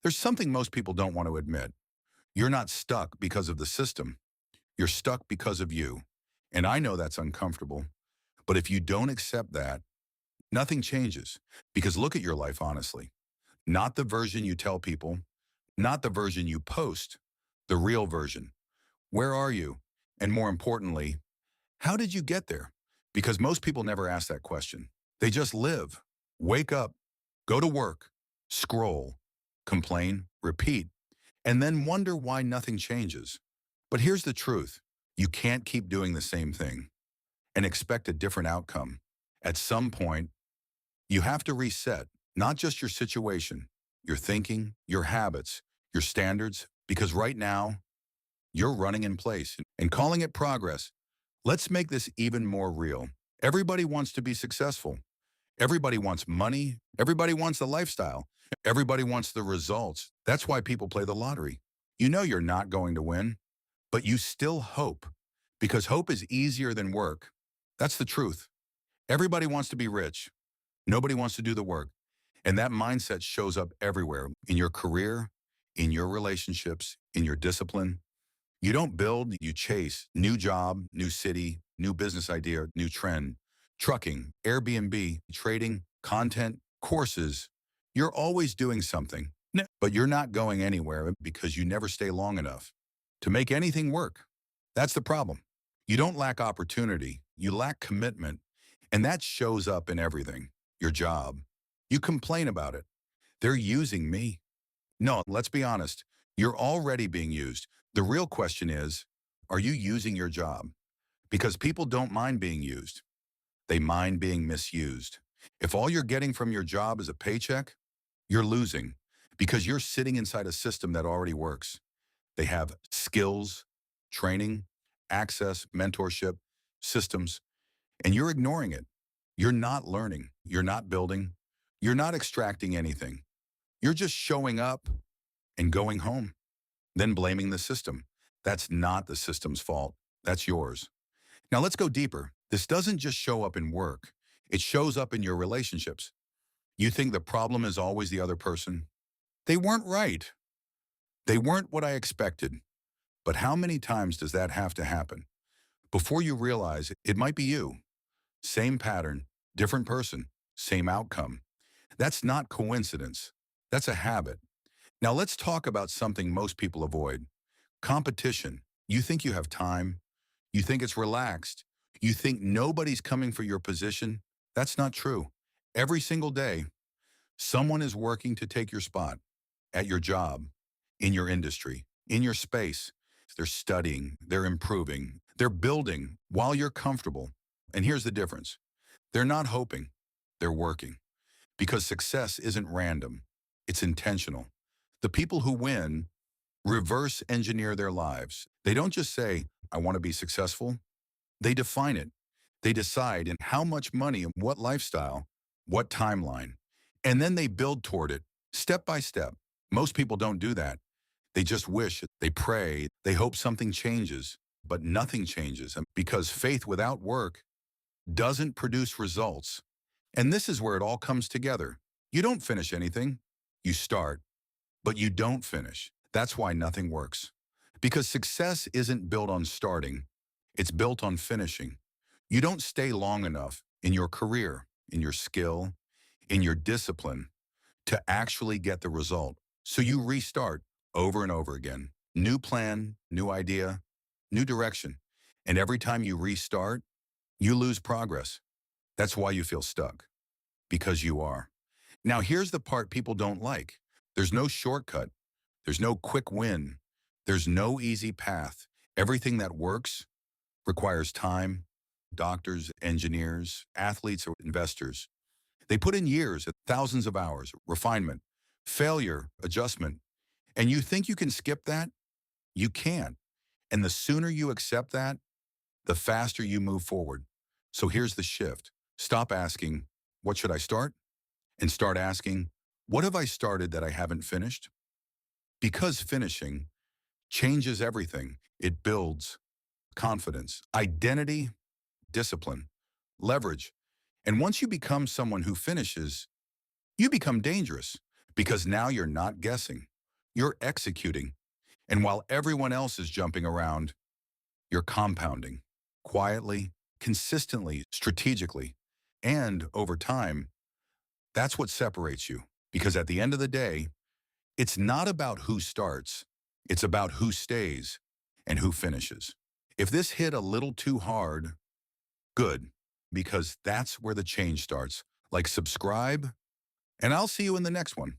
There's something most people don't want to admit. You're not stuck because of the system. You're stuck because of you. And I know that's uncomfortable. But if you don't accept that, nothing changes. Because look at your life honestly. Not the version you tell people, not the version you post, the real version. Where are you? And more importantly, how did you get there? Because most people never ask that question. They just live, wake up, go to work, scroll, complain, repeat, and then wonder why nothing changes. But here's the truth. You can't keep doing the same thing and expect a different outcome. At some point, you have to reset, not just your situation, your thinking, your habits, your standards, because right now, you're running in place and calling it progress. Let's make this even more real. Everybody wants to be successful. Everybody wants money. Everybody wants the lifestyle. Everybody wants the results. That's why people play the lottery. You know you're not going to win, but you still hope because hope is easier than work. That's the truth. Everybody wants to be rich. Nobody wants to do the work. And that mindset shows up everywhere in your career, in your relationships, in your discipline. You don't build, you chase. New job, new city, new business idea, new trend. Trucking, Airbnb, trading, content, courses. You're always doing something, but you're not going anywhere because you never stay long enough to make anything work. That's the problem. You don't lack opportunity, you lack commitment, and that shows up in everything. Your job. You complain about it. They're using me. No, let's be honest. You're already being used. The real question is, are you using your job? Because people don't mind being used. They mind being misused. If all you're getting from your job is a paycheck, you're losing because you're sitting inside a system that already works. They have skills, training, access, mentorship, systems, and you're ignoring it. You're not learning. You're not building. You're not extracting anything. You're just showing up and going home, then blaming the system. That's not the system's fault. That's yours. Now let's go deeper. This doesn't just show up in work. It shows up in your relationships. You think the problem is always the other person? They weren't right. They weren't what I expected. But how many times does that have to happen before you realize it might be you? Same pattern, different person, same outcome. That's not coincidence. That's a habit. Now let's talk about something most people avoid. Competition. You think you have time. You think it's relaxed. You think nobody's coming for your position. That's not true. Every single day, someone is working to take your spot at your job, in your industry, in your space. They're studying, they're improving, they're building while you're comfortable. And here's the difference. They're not hoping, they're working. Because success isn't random, it's intentional. The people who win reverse engineer their lives. They don't just say, I want to be successful. They define it. They decide in how much money and what lifestyle, what timeline. And then they build toward it step by step. Most people don't do that. They just wish, they pray, they hope something changes, but nothing changes. And because faith without work doesn't produce results. And this is where it all comes together. You don't finish anything. You start, but you don't finish. That's why nothing works. Because success isn't built on starting. It's built on finishing. You don't stay long enough in your career, in your skill, in your discipline to actually get the result. So you restart over and over again. New plan, new idea, new direction. And every time you restart, you lose progress. That's why you feel stuck. Because you are. Now here's the part people don't like. There's no shortcut. There's no quick win. There's no easy path. Everything that works requires time. Doctors, engineers, athletes, or investors. They put in years, thousands of hours, refinement, failure, adjustment. And you think you can skip that? You can't. And the sooner you accept that, the faster you move forward. So here's the shift. Stop asking, what should I start? And start asking, what have I started that I haven't finished? Because finishing changes everything. It builds confidence, identity, discipline, leverage. And once you become someone who finishes, you become dangerous because now you're not guessing. You're executing. And while everyone else is jumping around, you're compounding quietly, consistently, strategically, and over time. That's what separates you. Because at the end of the day, it's not about who starts, it's about who stays and who finishes. If this hit a little too hard, good, because that's where the change starts. Like, subscribe, and I'll see you in the next one.